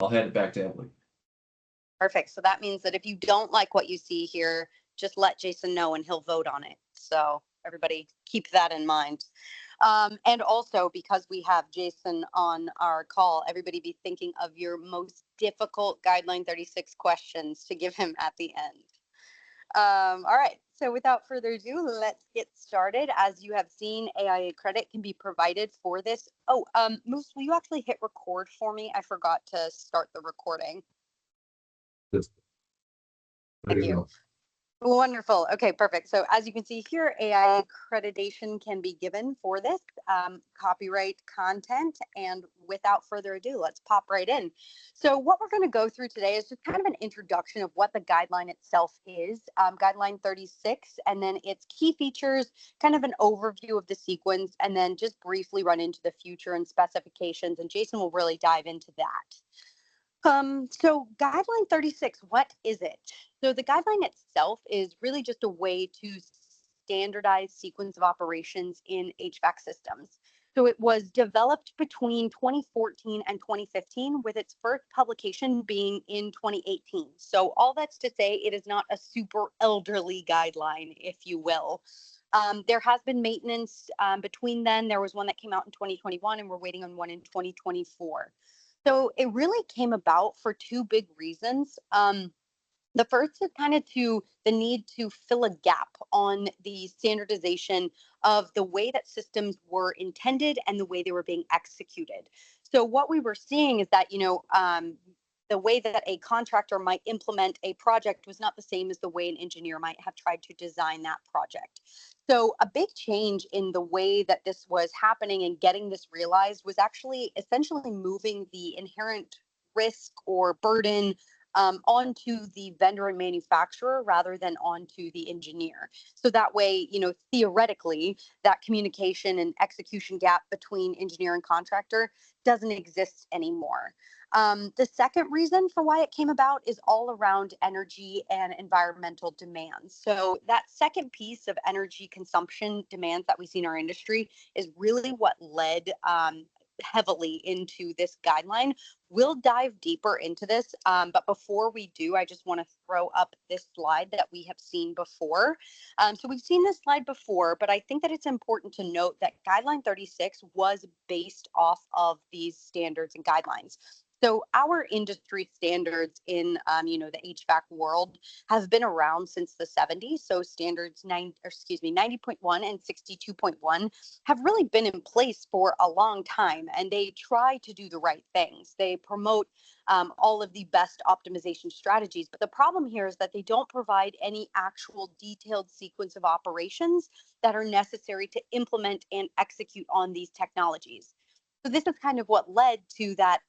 I'll hand it back to Emily. Perfect. So that means that if you don't like what you see here, just let Jason know and he'll vote on it. So everybody keep that in mind. And also, because we have Jason on our call, everybody be thinking of your most difficult Guideline 36 questions to give him at the end. All right. So without further ado, let's get started. As you have seen, AIA credit can be provided for this. Oh, Moose, will you actually hit record for me? I forgot to start the recording. Thank you. Wonderful. Okay, perfect. So as you can see here, AI accreditation can be given for this copyright content. And without further ado, let's pop right in. So what we're going to go through today is just kind of an introduction of what the guideline itself is, Guideline 36, and then its key features, kind of an overview of the sequence, and then just briefly run into the future and specifications. And Jason will really dive into that. So Guideline 36, what is it? So the guideline itself is really just a way to standardize sequence of operations in HVAC systems. So it was developed between 2014 and 2015, with its first publication being in 2018. So all that's to say, it is not a super elderly guideline, if you will. There has been maintenance between then. There was one that came out in 2021, and we're waiting on one in 2024. So it really came about for two big reasons. The first is kind of to the need to fill a gap on the standardization of the way that systems were intended and the way they were being executed. So what we were seeing is that, the way that a contractor might implement a project was not the same as the way an engineer might have tried to design that project. So a big change in the way that this was happening and getting this realized was actually essentially moving the inherent risk or burden onto the vendor and manufacturer rather than onto the engineer. So that way, theoretically, that communication and execution gap between engineer and contractor doesn't exist anymore. The second reason for why it came about is all around energy and environmental demands. So that second piece of energy consumption demands that we see in our industry is really what led heavily into this guideline. We'll dive deeper into this, but before we do, I just want to throw up this slide that we have seen before. So we've seen this slide before, but I think that it's important to note that Guideline 36 was based off of these standards and guidelines. So our industry standards in, the HVAC world have been around since the 70s. So standards 90.1 and 62.1 have really been in place for a long time, and they try to do the right things. They promote all of the best optimization strategies. But the problem here is that they don't provide any actual detailed sequence of operations that are necessary to implement and execute on these technologies. So this is kind of what led to that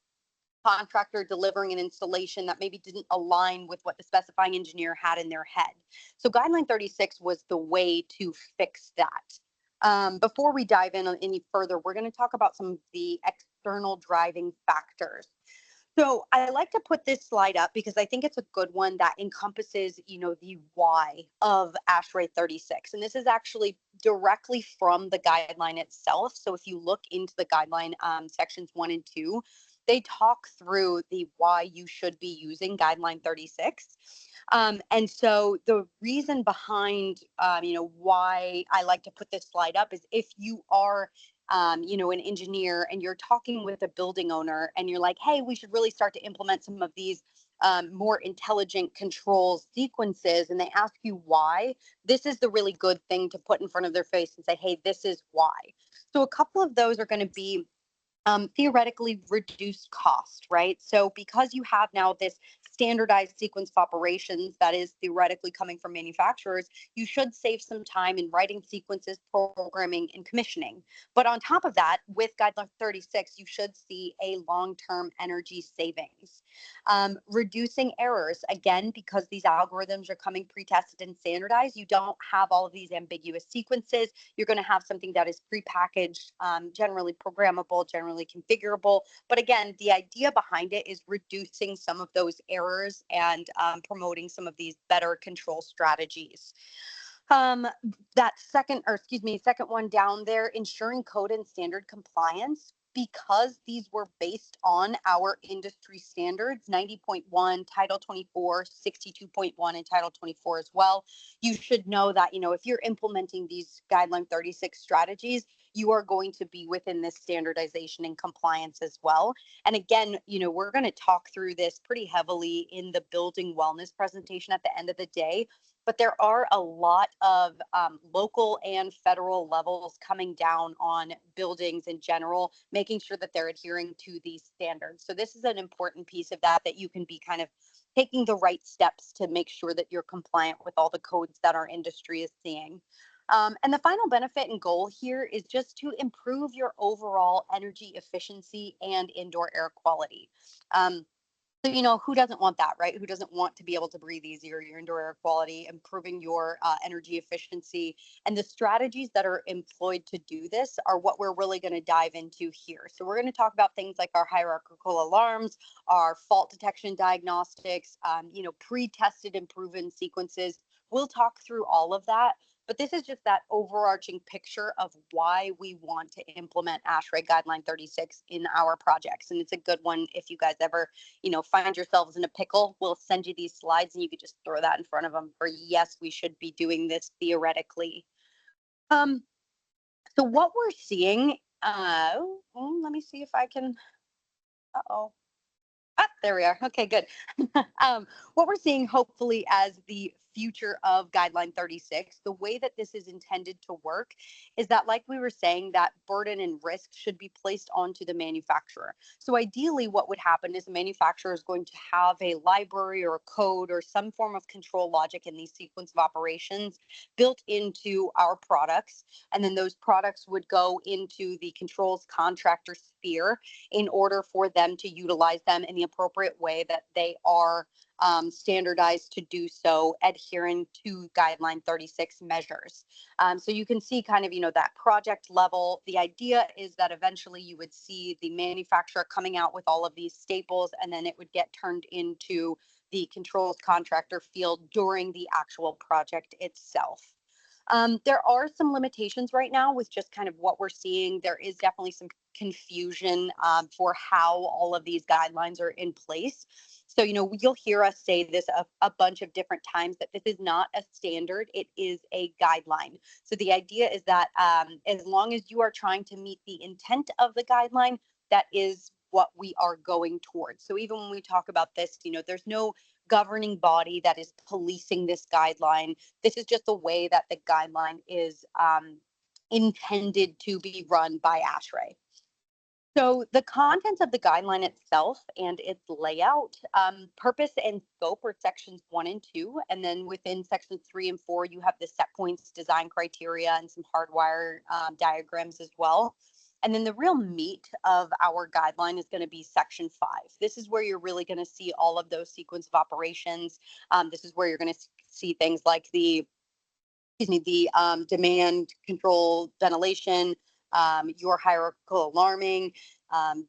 contractor delivering an installation that maybe didn't align with what the specifying engineer had in their head. So Guideline 36 was the way to fix that. Before we dive in any further, we're going to talk about some of the external driving factors. So I like to put this slide up because I think it's a good one that encompasses, the why of ASHRAE 36. And this is actually directly from the guideline itself. So if you look into the guideline sections 1 and 2, they talk through the why you should be using Guideline 36. And so the reason behind, why I like to put this slide up is if you are an engineer and you're talking with a building owner and you're like, hey, we should really start to implement some of these more intelligent control sequences, and they ask you why, this is the really good thing to put in front of their face and say, hey, this is why. So a couple of those are going to be theoretically reduced cost, right? So because you have now this standardized sequence of operations that is theoretically coming from manufacturers, you should save some time in writing sequences, programming, and commissioning. But on top of that, with Guideline 36, you should see a long-term energy savings. Reducing errors, again, because these algorithms are coming pre-tested and standardized, you don't have all of these ambiguous sequences. You're going to have something that is pre-packaged, generally programmable, generally configurable. But again, the idea behind it is reducing some of those errors and promoting some of these better control strategies. That second one down there, ensuring code and standard compliance. because these were based on our industry standards, 90.1, Title 24, 62.1, and Title 24 as well, you should know that, if you're implementing these Guideline 36 strategies, you are going to be within this standardization and compliance as well. And again, we're going to talk through this pretty heavily in the building wellness presentation at the end of the day. But there are a lot of local and federal levels coming down on buildings in general, making sure that they're adhering to these standards. So this is an important piece of that you can be kind of taking the right steps to make sure that you're compliant with all the codes that our industry is seeing. And the final benefit and goal here is just to improve your overall energy efficiency and indoor air quality. So, who doesn't want that, right? Who doesn't want to be able to breathe easier, your indoor air quality, improving your energy efficiency? And the strategies that are employed to do this are what we're really going to dive into here. So we're going to talk about things like our hierarchical alarms, our fault detection diagnostics, pre-tested and proven sequences. We'll talk through all of that. But this is just that overarching picture of why we want to implement ASHRAE Guideline 36 in our projects. And it's a good one if you guys ever, find yourselves in a pickle. We'll send you these slides and you could just throw that in front of them for, yes, we should be doing this theoretically. So what we're seeing, let me see if I can, there we are. Okay, good. What we're seeing, hopefully, as the future of Guideline 36, the way that this is intended to work is that, like we were saying, that burden and risk should be placed onto the manufacturer. So ideally, what would happen is the manufacturer is going to have a library or a code or some form of control logic in these sequence of operations built into our products. And then those products would go into the controls contractor sphere in order for them to utilize them in the appropriate way that they are standardized to do so, adhering to Guideline 36 measures. So you can see kind of, that project level. The idea is that eventually you would see the manufacturer coming out with all of these staples, and then it would get turned into the controls contractor field during the actual project itself. There are some limitations right now with just kind of what we're seeing. There is definitely some confusion for how all of these guidelines are in place. So, you'll hear us say this a bunch of different times, that this is not a standard, it is a guideline. So the idea is that as long as you are trying to meet the intent of the guideline, that is what we are going towards. So even when we talk about this, there's no governing body that is policing this guideline. This is just the way that the guideline is intended to be run by ASHRAE. So the contents of the guideline itself and its layout, purpose and scope are sections 1 and 2. And then within sections 3 and 4, you have the set points, design criteria, and some hardwire diagrams as well. And then the real meat of our guideline is going to be section 5. This is where you're really going to see all of those sequence of operations. This is where you're going to see things like the demand control ventilation, your hierarchical alarming,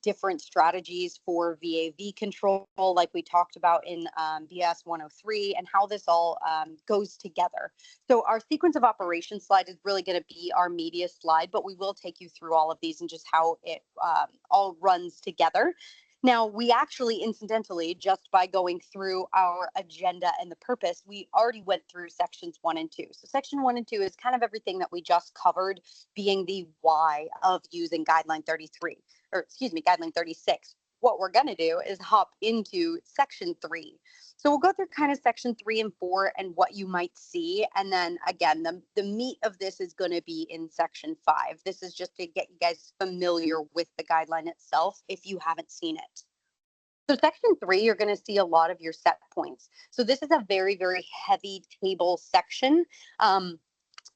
different strategies for VAV control, like we talked about in BS 103, and how this all goes together. So our sequence of operations slide is really going to be our media slide, but we will take you through all of these and just how it all runs together. Now, we actually, incidentally, just by going through our agenda and the purpose, we already went through sections 1 and 2. So section 1 and 2 is kind of everything that we just covered, being the why of using Guideline 36. What we're going to do is hop into section 3. So we'll go through kind of section 3 and 4 and what you might see. And then again, the meat of this is going to be in section 5. This is just to get you guys familiar with the guideline itself if you haven't seen it. So section 3, you're going to see a lot of your set points. So this is a very, very heavy table section.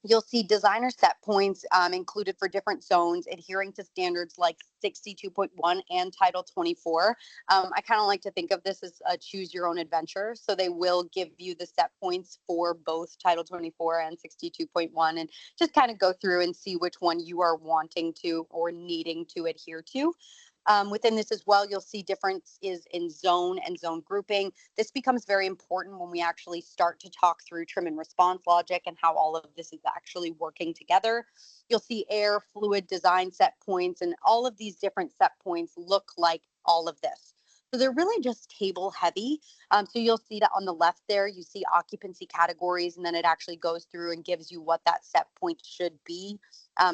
You'll see designer set points included for different zones, adhering to standards like 62.1 and Title 24. I kind of like to think of this as a choose your own adventure. So they will give you the set points for both Title 24 and 62.1 and just kind of go through and see which one you are wanting to or needing to adhere to. Within this as well, you'll see differences in zone and zone grouping. This becomes very important when we actually start to talk through trim and response logic and how all of this is actually working together. You'll see air, fluid, design set points, and all of these different set points look like all of this. So they're really just table heavy. So you'll see that on the left there, you see occupancy categories, and then it actually goes through and gives you what that set point should be.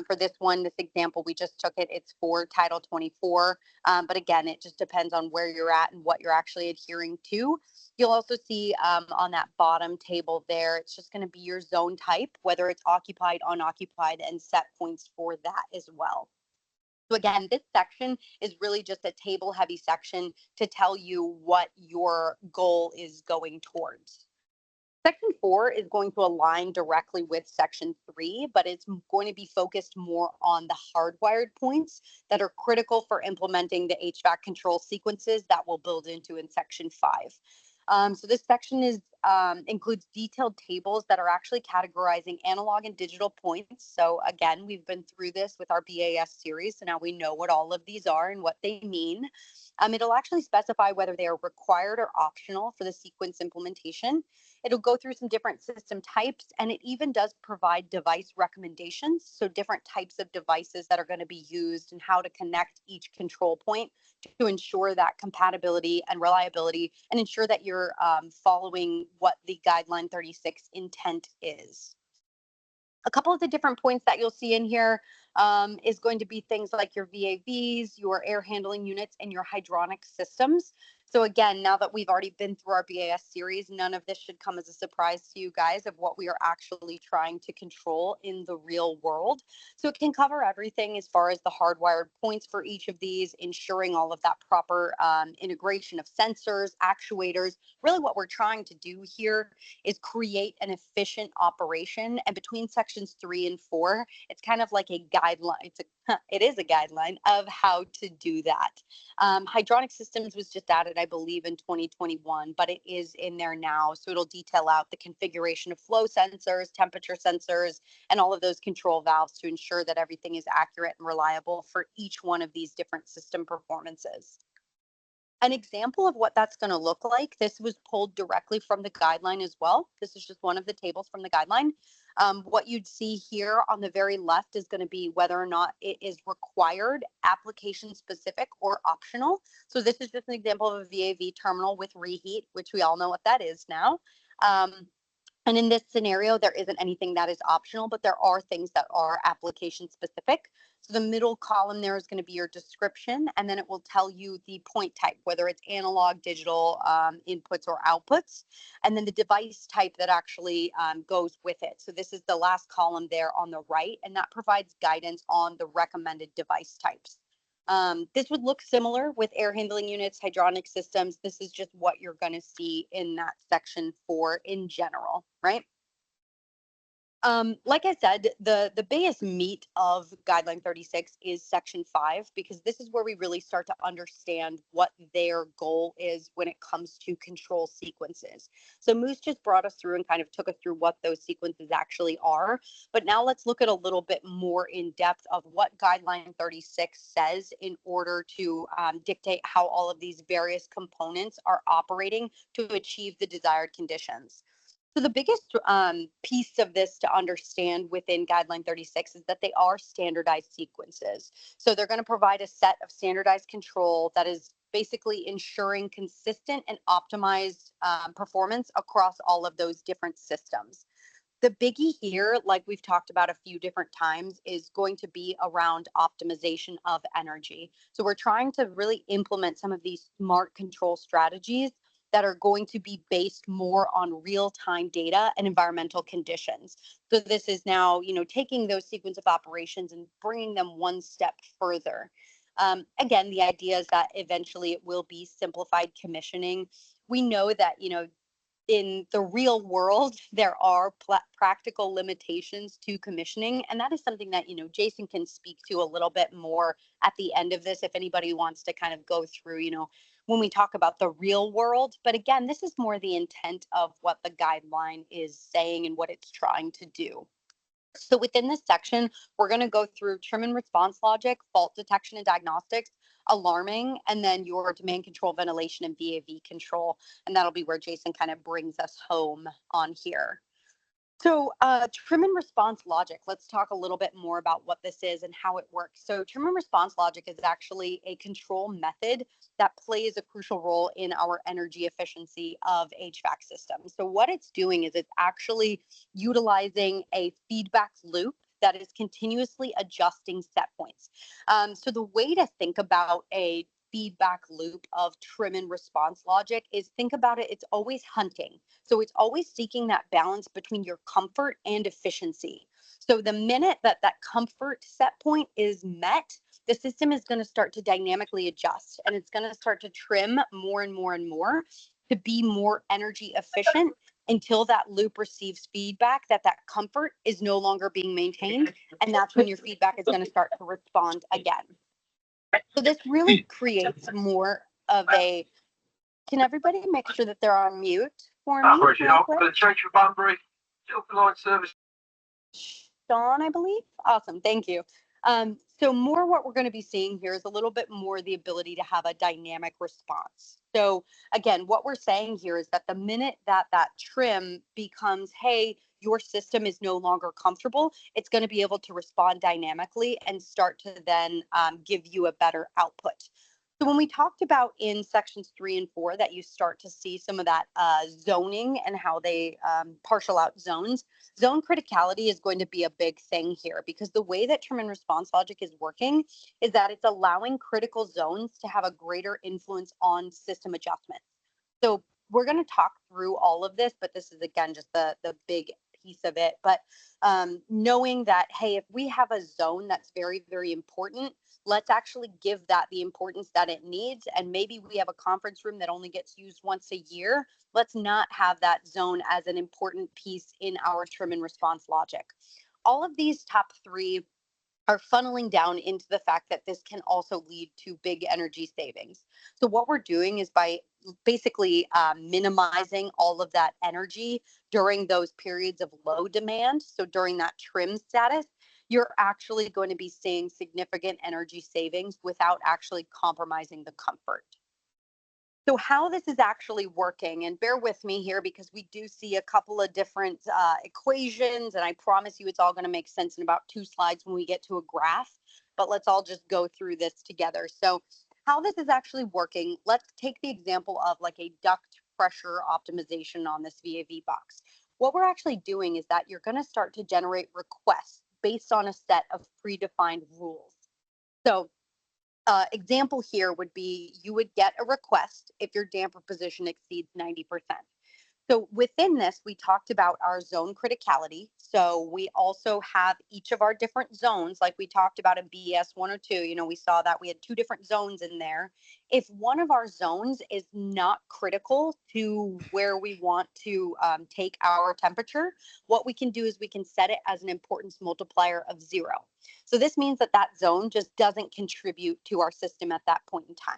For this one, this example, we just took it, it's for Title 24. But again, it just depends on where you're at and what you're actually adhering to. You'll also see on that bottom table there, it's just going to be your zone type, whether it's occupied, unoccupied, and set points for that as well. So again, this section is really just a table heavy section to tell you what your goal is going towards. Section 4 is going to align directly with Section 3, but it's going to be focused more on the hardwired points that are critical for implementing the HVAC control sequences that we'll build into in Section 5. So this section includes detailed tables that are actually categorizing analog and digital points. So again, we've been through this with our BAS series, so now we know what all of these are and what they mean. It'll actually specify whether they are required or optional for the sequence implementation. It'll go through some different system types, and it even does provide device recommendations. So different types of devices that are going to be used and how to connect each control point to ensure that compatibility and reliability and ensure that you're following what the Guideline 36 intent is. A couple of the different points that you'll see in here is going to be things like your VAVs, your air handling units, and your hydronic systems. So again, now that we've already been through our BAS series, none of this should come as a surprise to you guys of what we are actually trying to control in the real world. So it can cover everything as far as the hardwired points for each of these, ensuring all of that proper integration of sensors, actuators. Really what we're trying to do here is create an efficient operation. And between sections 3 and 4, it's kind of like a guideline. It is a guideline of how to do that. Hydronic systems was just added, I believe, in 2021, but it is in there now. So it'll detail out the configuration of flow sensors, temperature sensors, and all of those control valves to ensure that everything is accurate and reliable for each one of these different system performances. An example of what that's going to look like, this was pulled directly from the guideline as well. This is just one of the tables from the guideline. What you'd see here on the very left is going to be whether or not it is required, application specific, or optional. So this is just an example of a VAV terminal with reheat, which we all know what that is now. And in this scenario, there isn't anything that is optional, but there are things that are application specific. So the middle column there is going to be your description, and then it will tell you the point type, whether it's analog, digital inputs or outputs, and then the device type that actually goes with it. So this is the last column there on the right, and that provides guidance on the recommended device types. This would look similar with air handling units, hydronic systems. This is just what you're going to see in that section 4 in general, right? Like I said, the biggest meat of Guideline 36 is Section 5, because this is where we really start to understand what their goal is when it comes to control sequences. So Moose just brought us through and kind of took us through what those sequences actually are. But now let's look at a little bit more in depth of what Guideline 36 says in order to dictate how all of these various components are operating to achieve the desired conditions. So the biggest piece of this to understand within Guideline 36 is that they are standardized sequences. So they're going to provide a set of standardized control that is basically ensuring consistent and optimized performance across all of those different systems. The biggie here, like we've talked about a few different times, is going to be around optimization of energy. So we're trying to really implement some of these smart control strategies that are going to be based more on real-time data and environmental conditions. So this is now, taking those sequence of operations and bringing them one step further. Again, the idea is that eventually it will be simplified commissioning. We know that, in the real world, there are practical limitations to commissioning. And that is something that, Jason can speak to a little bit more at the end of this, if anybody wants to kind of go through, when we talk about the real world. But again, this is more the intent of what the guideline is saying and what it's trying to do. So within this section, we're going to go through trim and response logic, fault detection and diagnostics, alarming, and then your demand control, ventilation, and VAV control. And that'll be where Jason kind of brings us home on here. So trim and response logic, let's talk a little bit more about what this is and how it works. So trim and response logic is actually a control method that plays a crucial role in our energy efficiency of HVAC systems. So what it's doing is it's actually utilizing a feedback loop that is continuously adjusting set points. So the way to think about a feedback loop of trim and response logic is think about it, it's always hunting. So it's always seeking that balance between your comfort and efficiency. So the minute that that comfort set point is met, the system is going to start to dynamically adjust, and it's going to start to trim more and more and more to be more energy efficient until that loop receives feedback that that comfort is no longer being maintained. And that's when your feedback is going to start to respond again. So this really creates more of a, can everybody make sure that they're on mute for me? The Church of Banbury, line service. Sean, I believe. Awesome, thank you. So more what we're going to be seeing here is a little bit more the ability to have a dynamic response. So again, what we're saying here is that the minute that that trim becomes, hey, your system is no longer comfortable, it's going to be able to respond dynamically and start to then give you a better output. So when we talked about in sections 3 and 4 that you start to see some of that zoning and how they partial out zones, zone criticality is going to be a big thing here, because the way that trim and response logic is working is that it's allowing critical zones to have a greater influence on system adjustment. So we're going to talk through all of this, but this is again just the big piece of it. But knowing that, hey, if we have a zone that's very, very important, let's actually give that the importance that it needs. And maybe we have a conference room that only gets used once a year. Let's not have that zone as an important piece in our trim and response logic. All of these top 3 are funneling down into the fact that this can also lead to big energy savings. So what we're doing is by basically minimizing all of that energy during those periods of low demand. So during that trim status, you're actually going to be seeing significant energy savings without actually compromising the comfort. So how this is actually working, and bear with me here because we do see a couple of different equations, and I promise you it's all going to make sense in about 2 slides when we get to a graph, but let's all just go through this together. So how this is actually working, let's take the example of like a duct pressure optimization on this VAV box. What we're actually doing is that you're going to start to generate requests based on a set of predefined rules. So example here would be you would get a request if your damper position exceeds 90%. So within this, we talked about our zone criticality. So we also have each of our different zones, like we talked about in BES 102. You know, we saw that we had 2 different zones in there. If one of our zones is not critical to where we want to take our temperature, what we can do is we can set it as an importance multiplier of 0. So this means that that zone just doesn't contribute to our system at that point in time.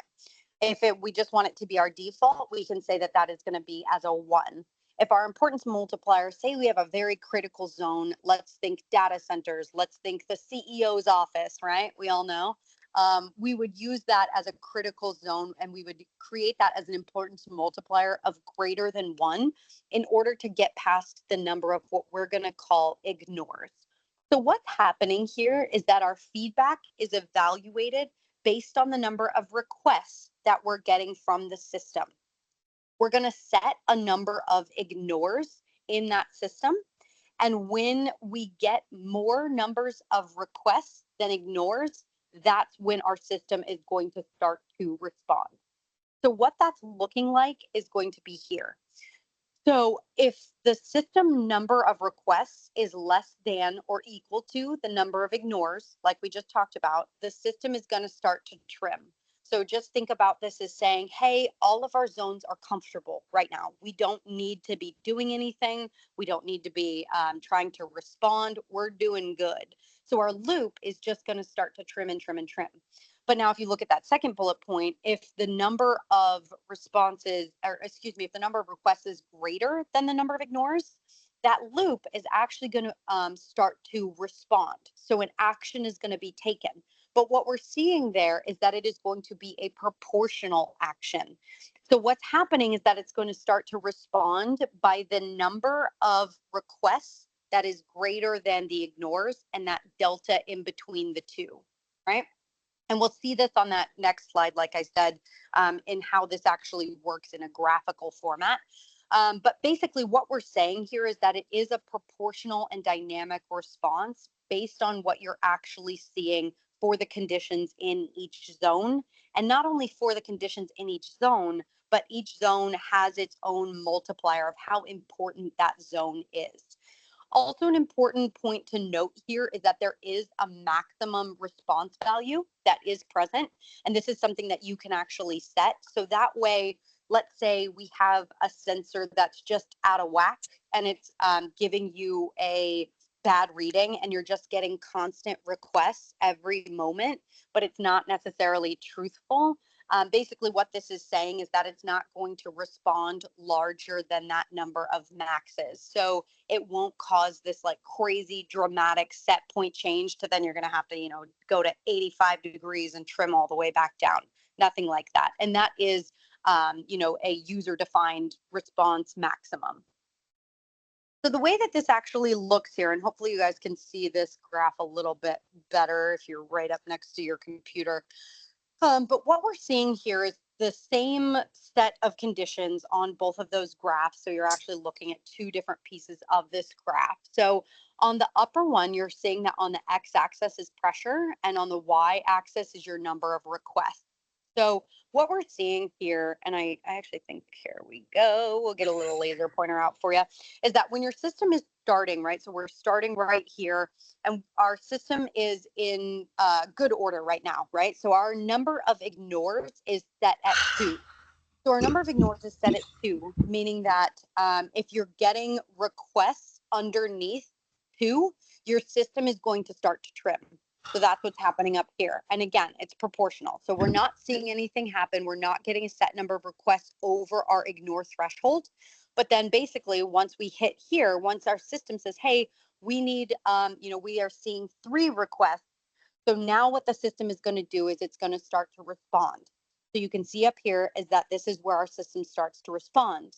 If we just want it to be our default, we can say that that is going to be as a 1. If our importance multiplier, say we have a very critical zone, let's think data centers, let's think the CEO's office, right? We all know. We would use that as a critical zone, and we would create that as an importance multiplier of greater than 1 in order to get past the number of what we're going to call ignores. So what's happening here is that our feedback is evaluated based on the number of requests that we're getting from the system. We're going to set a number of ignores in that system. And when we get more numbers of requests than ignores, that's when our system is going to start to respond. So what that's looking like is going to be here. So if the system number of requests is less than or equal to the number of ignores, like we just talked about, the system is going to start to trim. So just think about this as saying, hey, all of our zones are comfortable right now. We don't need to be doing anything. We don't need to be trying to respond. We're doing good. So our loop is just going to start to trim and trim and trim. But now if you look at that second bullet point, if the number of responses, or excuse me, if the number of requests is greater than the number of ignores, that loop is actually going to start to respond. So an action is going to be taken. But what we're seeing there is that it is going to be a proportional action. So what's happening is that it's going to start to respond by the number of requests that is greater than the ignores and that delta in between the two, right? And we'll see this on that next slide, like I said, in how this actually works in a graphical format. But basically what we're saying here is that it is a proportional and dynamic response based on what you're actually seeing for the conditions in each zone. And not only for the conditions in each zone, but each zone has its own multiplier of how important that zone is. Also, an important point to note here is that there is a maximum response value that is present. And this is something that you can actually set. So that way, let's say we have a sensor that's just out of whack and it's giving you a bad reading and you're just getting constant requests every moment, but it's not necessarily truthful. Basically, what this is saying is that it's not going to respond larger than that number of maxes. So it won't cause this like crazy dramatic set point change to then you're going to have to, go to 85 degrees and trim all the way back down. Nothing like that. And that is, a user-defined response maximum. So the way that this actually looks here, and hopefully you guys can see this graph a little bit better if you're right up next to your computer. But what we're seeing here is the same set of conditions on both of those graphs. So you're actually looking at two different pieces of this graph. So on the upper one, you're seeing that on the x-axis is pressure, and on the y-axis is your number of requests. So what we're seeing here, and I actually think, here we go, we'll get a little laser pointer out for you, is that when your system is starting, right, so we're starting right here, and our system is in good order right now, right? So our number of ignores is set at 2. So our number of ignores is set at 2, meaning that if you're getting requests underneath 2, your system is going to start to trim. So that's what's happening up here. And again, it's proportional. So we're not seeing anything happen. We're not getting a set number of requests over our ignore threshold. But then basically, once we hit here, once our system says, hey, we need, we are seeing 3 requests. So now what the system is going to do is it's going to start to respond. So you can see up here is that this is where our system starts to respond,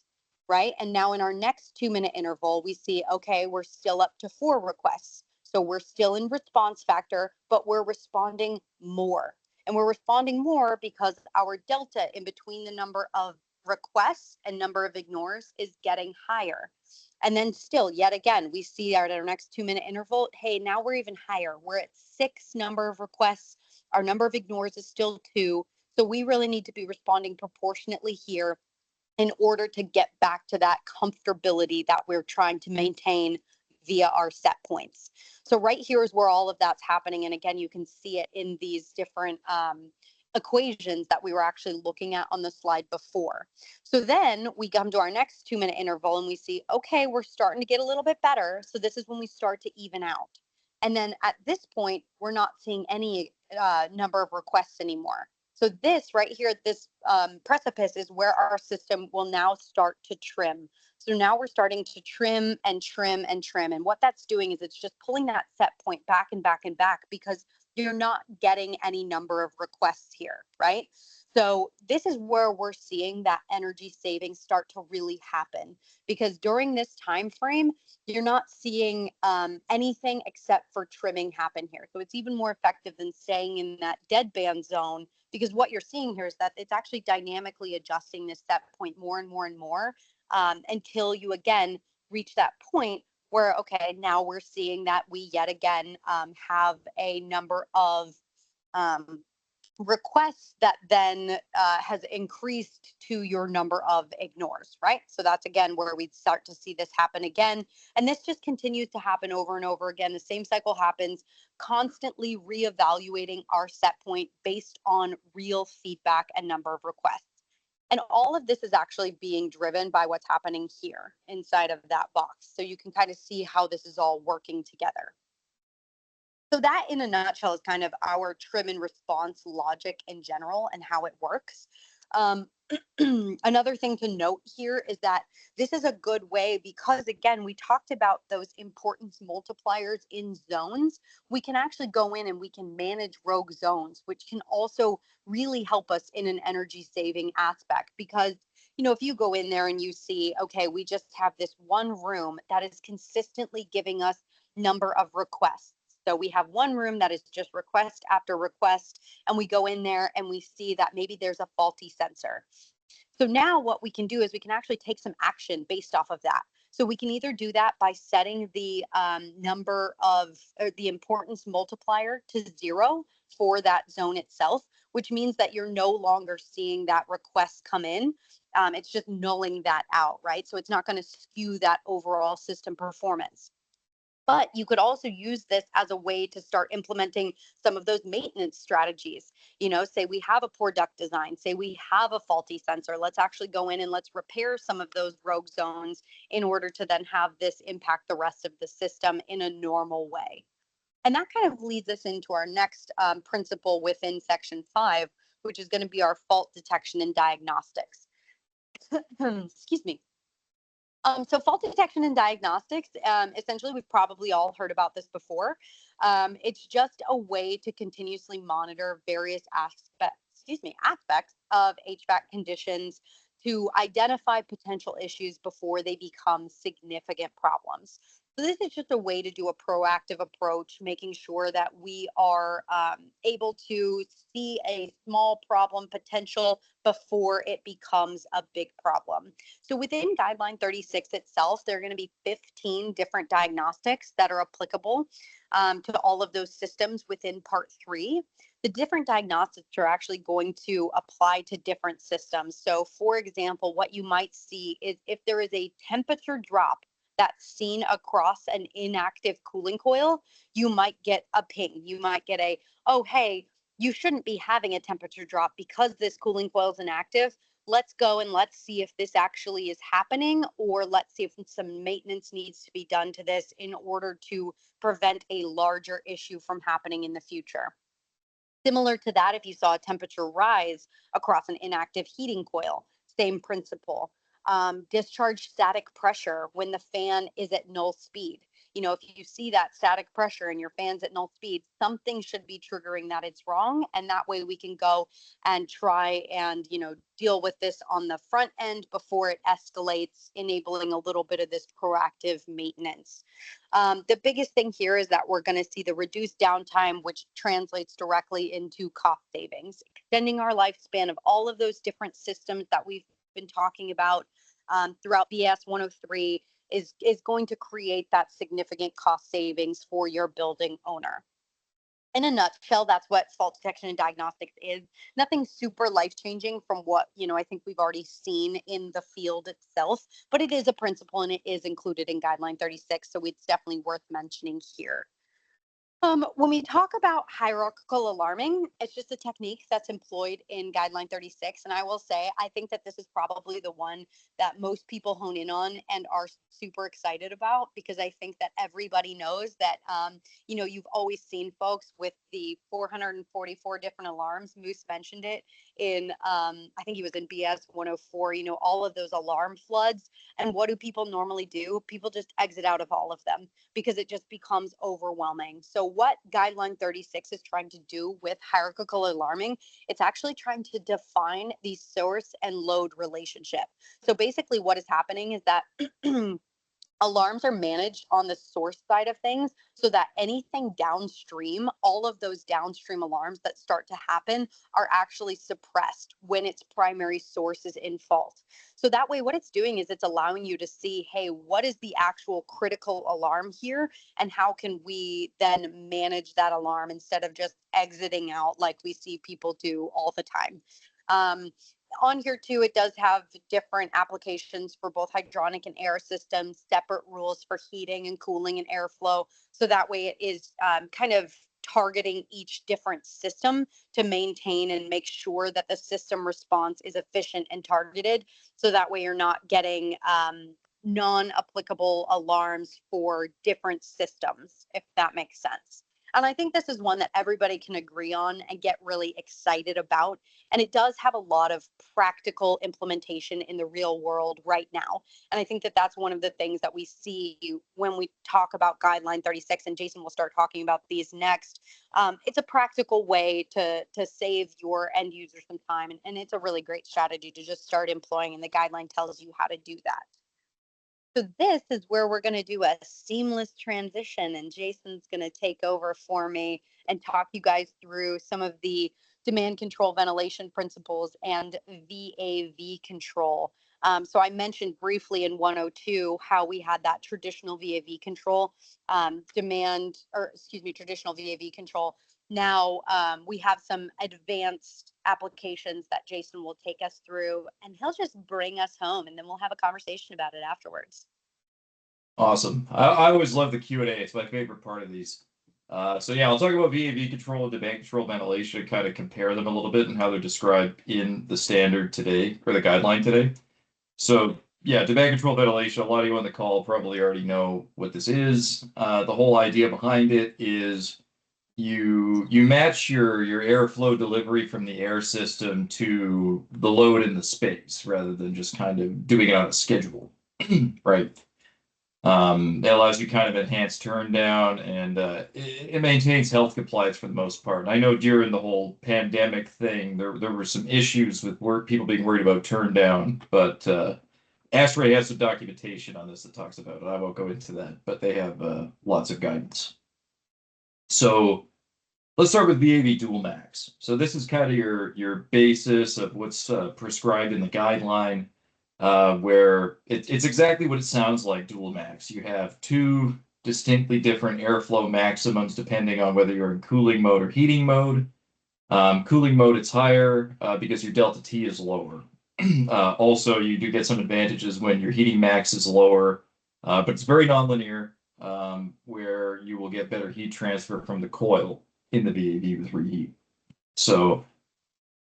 right? And now in our next 2-minute interval, we see, okay, we're still up to 4 requests. So we're still in response factor, but we're responding more. And we're responding more because our delta in between the number of requests and number of ignores is getting higher. And then still, yet again, we see at our next 2-minute interval, hey, now we're even higher. We're at 6 number of requests. Our number of ignores is still 2. So we really need to be responding proportionately here in order to get back to that comfortability that we're trying to maintain via our set points. So right here is where all of that's happening. And again, you can see it in these different equations that we were actually looking at on the slide before. So then we come to our next 2-minute interval and we see, okay, we're starting to get a little bit better. So this is when we start to even out. And then at this point, we're not seeing any number of requests anymore. So this right here, this precipice is where our system will now start to trim. So now we're starting to trim and trim and trim. And what that's doing is it's just pulling that set point back and back and back because you're not getting any number of requests here, right? So this is where we're seeing that energy savings start to really happen, because during this time frame, you're not seeing anything except for trimming happen here. So it's even more effective than staying in that deadband zone, because what you're seeing here is that it's actually dynamically adjusting this set point more and more and more until you again reach that point where, okay, now we're seeing that we yet again have a number of requests that then has increased to your number of ignores, right? So that's again where we start to see this happen again. And this just continues to happen over and over again. The same cycle happens, constantly reevaluating our set point based on real feedback and number of requests. And all of this is actually being driven by what's happening here inside of that box. So you can kind of see how this is all working together. So that in a nutshell is kind of our trim and response logic in general and how it works. Another thing to note here is that this is a good way because, again, we talked about those importance multipliers in zones. We can actually go in and we can manage rogue zones, which can also really help us in an energy saving aspect. Because, if you go in there and you see, okay, we just have this one room that is consistently giving us number of requests. So we have one room that is just request after request, and we go in there and we see that maybe there's a faulty sensor. So now what we can do is we can actually take some action based off of that. So we can either do that by setting the number of or the importance multiplier to 0 for that zone itself, which means that you're no longer seeing that request come in. It's just nulling that out, right? So it's not going to skew that overall system performance. But you could also use this as a way to start implementing some of those maintenance strategies. Say we have a poor duct design, say we have a faulty sensor. Let's actually go in and let's repair some of those rogue zones in order to then have this impact the rest of the system in a normal way. And that kind of leads us into our next principle within section 5, which is going to be our fault detection and diagnostics. Excuse me. So fault detection and diagnostics, essentially, we've probably all heard about this before. It's just a way to continuously monitor various aspects of HVAC conditions to identify potential issues before they become significant problems. So this is just a way to do a proactive approach, making sure that we are able to see a small problem potential before it becomes a big problem. So within Guideline 36 itself, there are going to be 15 different diagnostics that are applicable to all of those systems within Part 3. The different diagnostics are actually going to apply to different systems. So for example, what you might see is if there is a temperature drop that's seen across an inactive cooling coil, you might get a ping. You might get oh, hey, you shouldn't be having a temperature drop because this cooling coil is inactive. Let's go and let's see if this actually is happening, or let's see if some maintenance needs to be done to this in order to prevent a larger issue from happening in the future. Similar to that, if you saw a temperature rise across an inactive heating coil, same principle. Discharge static pressure when the fan is at null speed. If you see that static pressure and your fan's at null speed, something should be triggering that it's wrong. And that way we can go and try and, deal with this on the front end before it escalates, enabling a little bit of this proactive maintenance. The biggest thing here is that we're going to see the reduced downtime, which translates directly into cost savings, extending our lifespan of all of those different systems that we've been talking about throughout BS 103 is going to create that significant cost savings for your building owner. In a nutshell, that's what fault detection and diagnostics is. Nothing super life-changing from what, I think we've already seen in the field itself, but it is a principle and it is included in Guideline 36, so it's definitely worth mentioning here. When we talk about hierarchical alarming, it's just a technique that's employed in Guideline 36. And I will say, I think that this is probably the one that most people hone in on and are super excited about, because I think that everybody knows that, you've always seen folks with the 444 different alarms. Moose mentioned it in, I think he was in BS 104, all of those alarm floods. And what do people normally do? People just exit out of all of them because it just becomes overwhelming. So what Guideline 36 is trying to do with hierarchical alarming, it's actually trying to define the source and load relationship. So basically what is happening is that alarms are managed on the source side of things so that anything downstream, all of those downstream alarms that start to happen are actually suppressed when its primary source is in fault. So that way what it's doing is it's allowing you to see, hey, what is the actual critical alarm here and how can we then manage that alarm instead of just exiting out like we see people do all the time. On here too, it does have different applications for both hydronic and air systems, separate rules for heating and cooling and airflow. So that way it is kind of targeting each different system to maintain and make sure that the system response is efficient and targeted. So that way you're not getting non-applicable alarms for different systems, if that makes sense. And I think this is one that everybody can agree on and get really excited about. And it does have a lot of practical implementation in the real world right now. And I think that that's one of the things that we see when we talk about Guideline 36, and Jason will start talking about these next. It's a practical way to save your end user some time. And it's a really great strategy to just start employing, and the guideline tells you how to do that. So this is where we're going to do a seamless transition, and Jason's going to take over for me and talk you guys through some of the demand control ventilation principles and VAV control. So I mentioned briefly in 102 how we had that traditional VAV control, traditional VAV control. Now we have some advanced applications that Jason will take us through, and he'll just bring us home, and then we'll have a conversation about it afterwards. Awesome. I always love the Q&A. It's my favorite part of these. So yeah, I'll talk about VAV control and demand control ventilation, kind of compare them a little bit and how they're described in the standard today, or the guideline today. So yeah, demand control ventilation, a lot of you on the call probably already know what this is. The whole idea behind it is you match your airflow delivery from the air system to the load in the space rather than just kind of doing it on a schedule, right? It allows you kind of enhanced turn down, and it maintains health compliance for the most part. And I know during the whole pandemic thing, there were some issues with people being worried about turn down, but ASHRAE has some documentation on this that talks about it. I won't go into that, but they have lots of guidance. So let's start with VAV dual max. So this is kind of your basis of what's prescribed in the guideline. Where it's exactly what it sounds like, dual max. You have two distinctly different airflow maximums depending on whether you're in cooling mode or heating mode. Cooling mode, it's higher because your delta T is lower. Also, you do get some advantages when your heating max is lower, but it's very nonlinear, where you will get better heat transfer from the coil in the VAV with reheat. So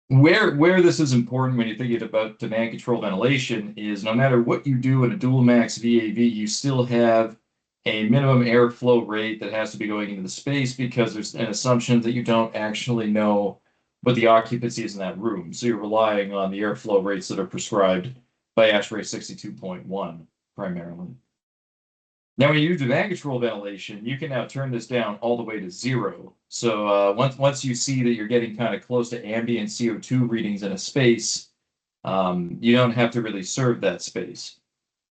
where this is important when you're thinking about demand control ventilation is no matter what you do in a dual max VAV, you still have a minimum airflow rate that has to be going into the space because there's an assumption that you don't actually know what the occupancy is in that room. So you're relying on the airflow rates that are prescribed by ASHRAE 62.1 primarily. Now, when you do demand control ventilation, you can now turn this down all the way to 0. So once you see that you're getting kind of close to ambient CO2 readings in a space, you don't have to really serve that space.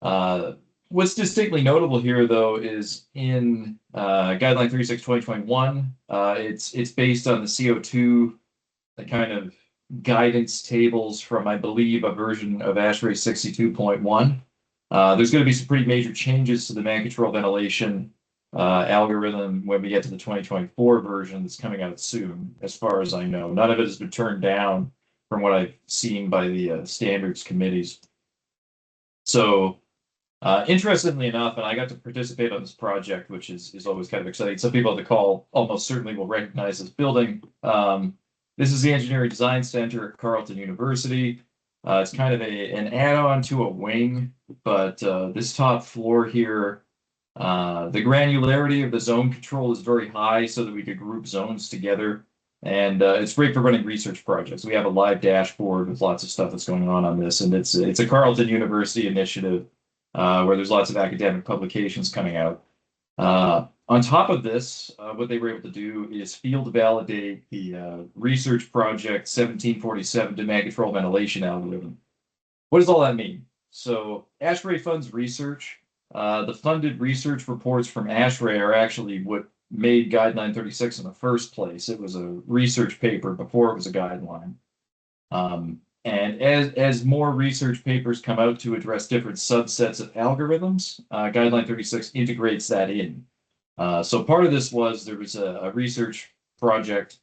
What's distinctly notable here, though, is in Guideline 36/2021, it's based on the CO2, the kind of guidance tables from, I believe, a version of ASHRAE 62.1. There's going to be some pretty major changes to the demand control ventilation algorithm when we get to the 2024 version that's coming out soon, as far as I know. None of it has been turned down from what I've seen by the standards committees. So interestingly enough, and I got to participate on this project, which is always kind of exciting. Some people on the call almost certainly will recognize this building. This is the Engineering Design Center at Carleton University. It's kind of an add-on to a wing, but this top floor here, the granularity of the zone control is very high so that we could group zones together. And it's great for running research projects. We have a live dashboard with lots of stuff that's going on this. And it's a Carleton University initiative where there's lots of academic publications coming out. On top of this, what they were able to do is field validate the research project 1747 demand control ventilation algorithm. What does all that mean? So ASHRAE funds research. The funded research reports from ASHRAE are actually what made Guideline 36 in the first place. It was a research paper before it was a guideline. And as more research papers come out to address different subsets of algorithms, Guideline 36 integrates that in. So part of this was there was a research project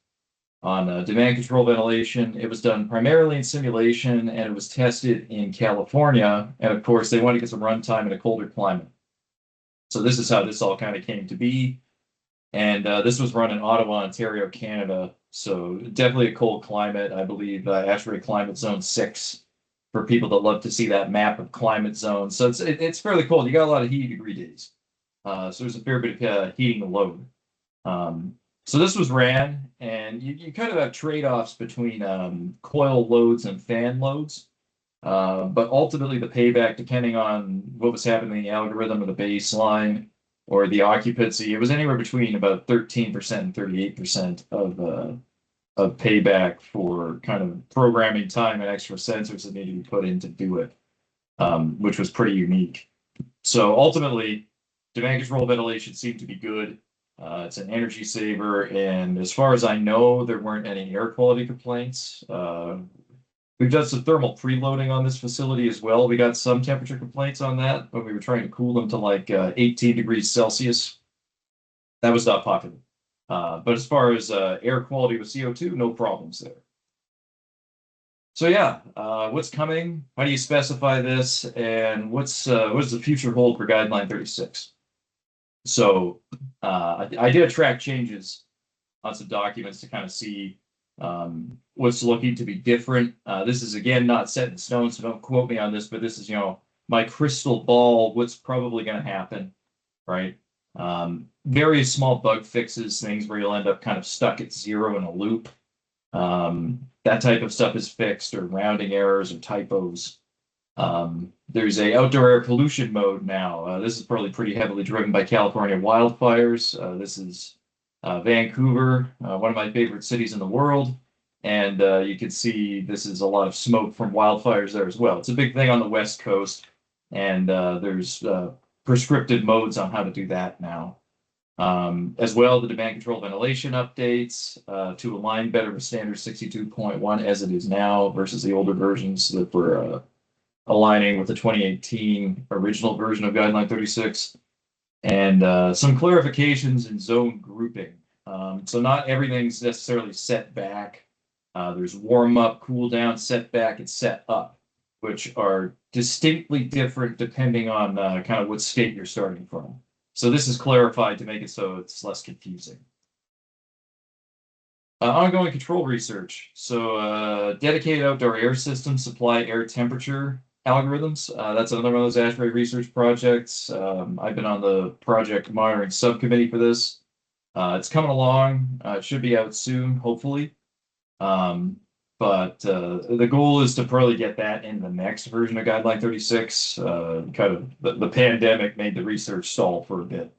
on demand control ventilation. It was done primarily in simulation, and it was tested in California. And of course, they wanted to get some runtime in a colder climate. So this is how this all kind of came to be. And this was run in Ottawa, Ontario, Canada. So definitely a cold climate. I believe ASHRAE Climate Zone 6 for people that love to see that map of climate zones. So it's fairly cold. You got a lot of heat degree days. So there's a fair bit of heating the load. So this was ran, and you kind of have trade-offs between coil loads and fan loads. But ultimately, the payback, depending on what was happening in the algorithm or the baseline or the occupancy, it was anywhere between about 13% and 38% of payback for kind of programming time and extra sensors that needed to be put in to do it, which was pretty unique. So ultimately, demand control ventilation seemed to be good. It's an energy saver, and as far as I know, there weren't any air quality complaints. We've done some thermal preloading on this facility as well. We got some temperature complaints on that, but we were trying to cool them to like 18 degrees Celsius. That was not popular. But as far as air quality with CO2, no problems there. So yeah, what's coming? How do you specify this? And what does the future hold for Guideline 36? So I did track changes on some documents to kind of see what's looking to be different. This is again not set in stone, so don't quote me on this, but this is, my crystal ball, what's probably going to happen, right? Various small bug fixes, things where you'll end up kind of stuck at zero in a loop. That type of stuff is fixed, or rounding errors or typos. There's a outdoor air pollution mode now. This is probably pretty heavily driven by California wildfires. This is Vancouver, one of my favorite cities in the world. And you can see this is a lot of smoke from wildfires there as well. It's a big thing on the West Coast, and there's prescriptive modes on how to do that now. As well, the demand control ventilation updates to align better with standard 62.1 as it is now versus the older versions that were aligning with the 2018 original version of Guideline 36. And some clarifications in zone grouping. So not everything's necessarily set back. There's warm up, cool down, set back, and set up, which are distinctly different depending on kind of what state you're starting from. So this is clarified to make it so it's less confusing. Ongoing control research. So dedicated outdoor air systems supply air temperature algorithms. That's another one of those ASHRAE research projects. I've been on the project monitoring subcommittee for this. It's coming along. It should be out soon, hopefully. But the goal is to probably get that in the next version of Guideline 36. Kind of the pandemic made the research stall for a bit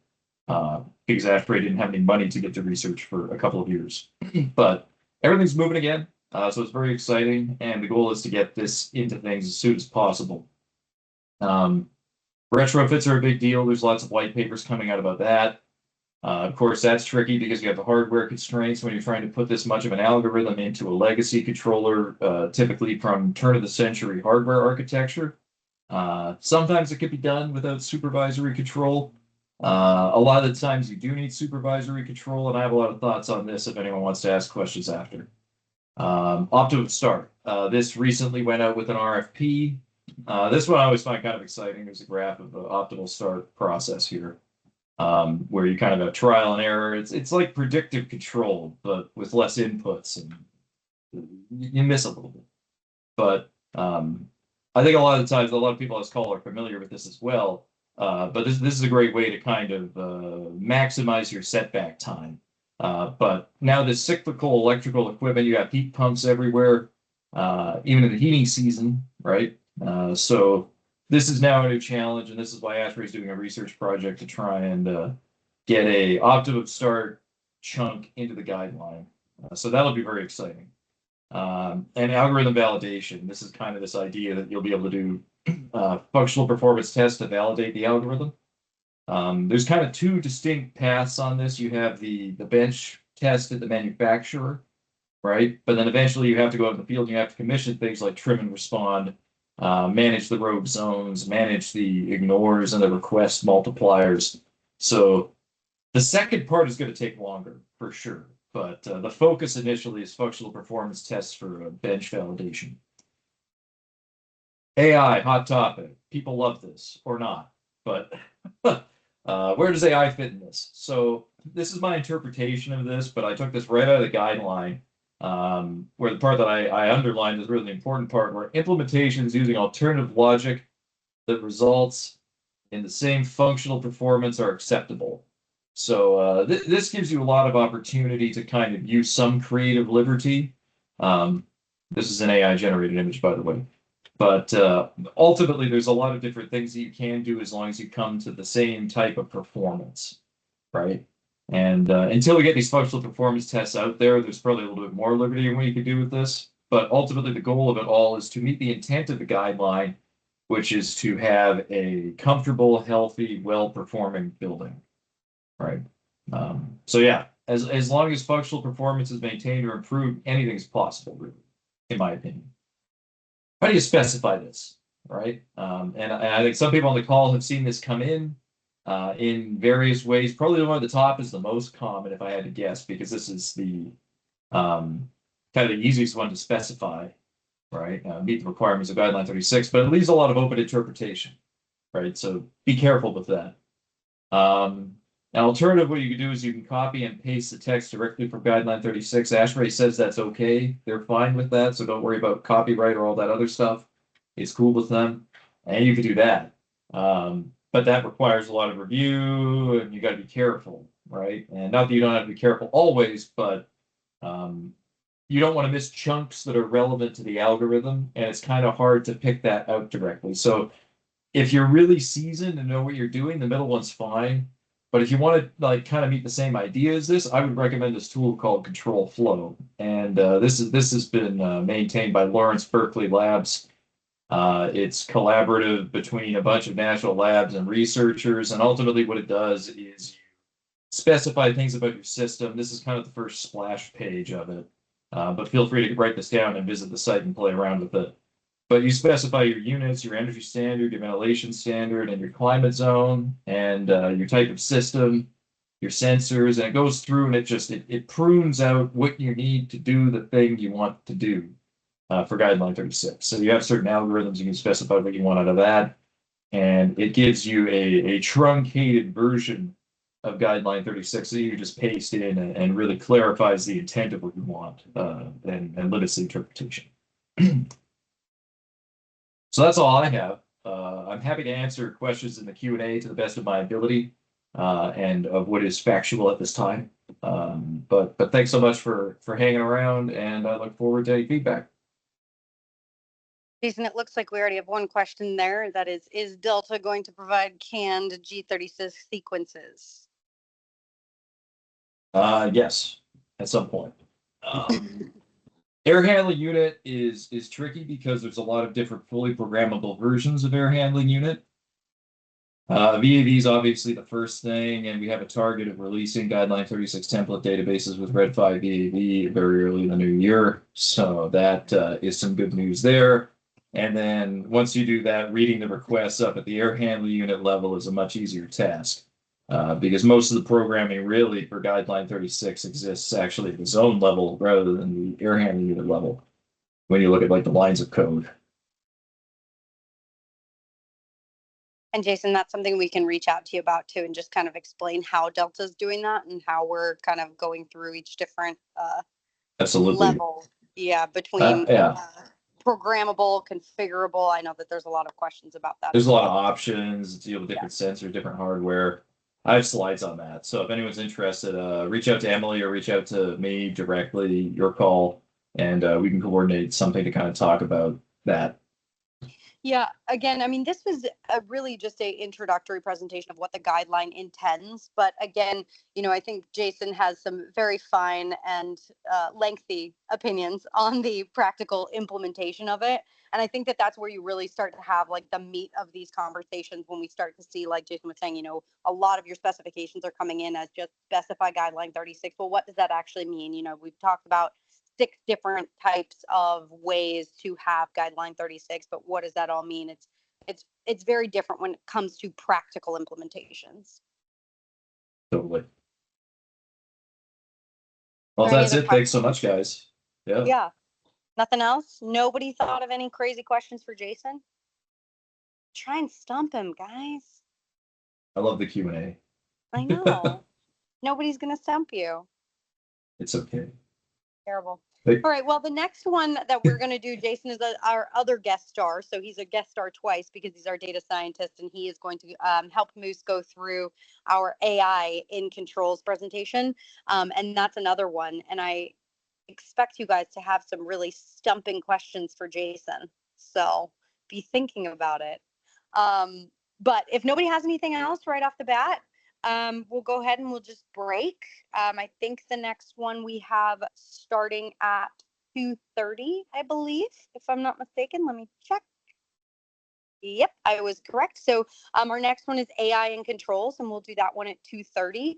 because ASHRAE didn't have any money to get to research for a couple of years. But everything's moving again. So it's very exciting, and the goal is to get this into things as soon as possible. Retrofits are a big deal. There's lots of white papers coming out about that. Of course, that's tricky because you have the hardware constraints when you're trying to put this much of an algorithm into a legacy controller, typically from turn-of-the-century hardware architecture. Sometimes it could be done without supervisory control. A lot of the times you do need supervisory control, and I have a lot of thoughts on this if anyone wants to ask questions after. Optimum start. This recently went out with an RFP. This one I always find kind of exciting. There's a graph of the optimal start process here, where you kind of have trial and error. It's like predictive control, but with less inputs, and you miss a little bit. But I think a lot of the times, a lot of people on this call are familiar with this as well. But this is a great way to kind of maximize your setback time. But now this cyclical electrical equipment, you have heat pumps everywhere, even in the heating season, right? So this is now a new challenge, and this is why ASHRAE is doing a research project to try and get a optimum start chunk into the guideline. So that'll be very exciting. And algorithm validation. This is kind of this idea that you'll be able to do functional performance tests to validate the algorithm. There's kind of two distinct paths on this. You have the bench test at the manufacturer, right? But then eventually you have to go out in the field and you have to commission things like trim and respond, manage the rogue zones, manage the ignores and the request multipliers. So the second part is going to take longer for sure. But the focus initially is functional performance tests for bench validation. AI, hot topic. People love this or not, but where does AI fit in this? So this is my interpretation of this, but I took this right out of the guideline, where the part that I underlined is really the important part, where implementations using alternative logic that results in the same functional performance are acceptable. So this gives you a lot of opportunity to kind of use some creative liberty. This is an AI generated image, by the way. But ultimately, there's a lot of different things that you can do as long as you come to the same type of performance, right? And until we get these functional performance tests out there, there's probably a little bit more liberty in what you can do with this. But ultimately, the goal of it all is to meet the intent of the guideline, which is to have a comfortable, healthy, well-performing building, right? So yeah, as long as functional performance is maintained or improved, anything is possible, really, in my opinion. How do you specify this, right? And I think some people on the call have seen this come in various ways. Probably the one at the top is the most common, if I had to guess, because this is the kind of the easiest one to specify, right? Meet the requirements of Guideline 36, but it leaves a lot of open interpretation, right? So be careful with that. An alternative, what you can do is you can copy and paste the text directly from Guideline 36. ASHRAE says that's okay. They're fine with that, so don't worry about copyright or all that other stuff. It's cool with them, and you can do that. But that requires a lot of review, and you got to be careful, right? And not that you don't have to be careful always, but you don't want to miss chunks that are relevant to the algorithm, and it's kind of hard to pick that out directly. So if you're really seasoned and know what you're doing, the middle one's fine. But if you want to like kind of meet the same idea as this, I would recommend this tool called Control Flow. And this has been maintained by Lawrence Berkeley Labs. It's collaborative between a bunch of national labs and researchers. And ultimately what it does is you specify things about your system. This is kind of the first splash page of it. But feel free to write this down and visit the site and play around with it. But you specify your units, your energy standard, your ventilation standard, and your climate zone, and your type of system, your sensors, and it goes through and it prunes out what you need to do the thing you want to do for Guideline 36. So you have certain algorithms, you can specify what you want out of that, and it gives you a truncated version of Guideline 36 that you just paste in and really clarifies the intent of what you want and limits the interpretation. So that's all I have. I'm happy to answer questions in the Q&A to the best of my ability and of what is factual at this time. But thanks so much for hanging around, and I look forward to any feedback. Jason, it looks like we already have one question there. That is Delta going to provide canned G36 sequences? Yes, at some point. Air handling unit is tricky because there's a lot of different fully programmable versions of air handling unit. VAV is obviously the first thing, and we have a target of releasing Guideline 36 template databases with Red 5 VAV very early in the new year. So that is some good news there. And then once you do that, reading the requests up at the air handling unit level is a much easier task. Because most of the programming really for Guideline 36 exists actually at the zone level rather than the air handling unit level when you look at like the lines of code. And Jason, that's something we can reach out to you about too, and just kind of explain how Delta's doing that and how we're kind of going through each different Absolutely. level. Yeah, between programmable, configurable. I know that there's a lot of questions about that. There's a lot of options to deal with different sensors, different hardware. I have slides on that. So if anyone's interested, reach out to Emily or reach out to me directly, your call, and we can coordinate something to kind of talk about that. Yeah, again, I mean, this was really just a introductory presentation of what the guideline intends. But again, I think Jason has some very fine and lengthy opinions on the practical implementation of it. And I think that that's where you really start to have like the meat of these conversations when we start to see, like Jason was saying, a lot of your specifications are coming in as just specify Guideline 36. Well, what does that actually mean? We've talked about 6 different types of ways to have Guideline 36, but what does that all mean? It's very different when it comes to practical implementations. Totally. Well, that's it. Thanks so much, guys. Yeah. Nothing else? Nobody thought of any crazy questions for Jason? Try and stump him, guys. I love the Q&A. I know. Nobody's going to stump you. It's okay. Terrible. All right. Well, the next one that we're going to do, Jason, is our other guest star. So he's a guest star twice because he's our data scientist, and he is going to help Moose go through our AI in controls presentation. And that's another one. And I expect you guys to have some really stumping questions for Jason. So be thinking about it. But if nobody has anything else right off the bat, we'll go ahead and we'll just break. I think the next one we have starting at 2:30, I believe, if I'm not mistaken. Let me check. Yep, I was correct. So our next one is AI and controls, and we'll do that one at 2:30.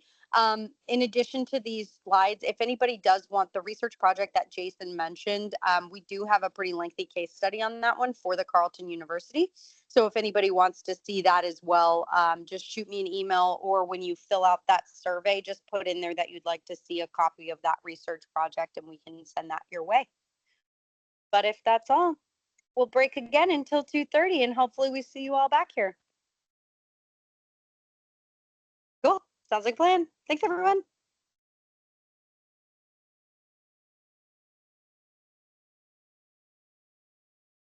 In addition to these slides, if anybody does want the research project that Jason mentioned, we do have a pretty lengthy case study on that one for the Carleton University. So if anybody wants to see that as well, just shoot me an email, or when you fill out that survey, just put in there that you'd like to see a copy of that research project, and we can send that your way. But if that's all, we'll break again until 2:30, and hopefully we see you all back here. Cool. Sounds like a plan. Thanks, everyone.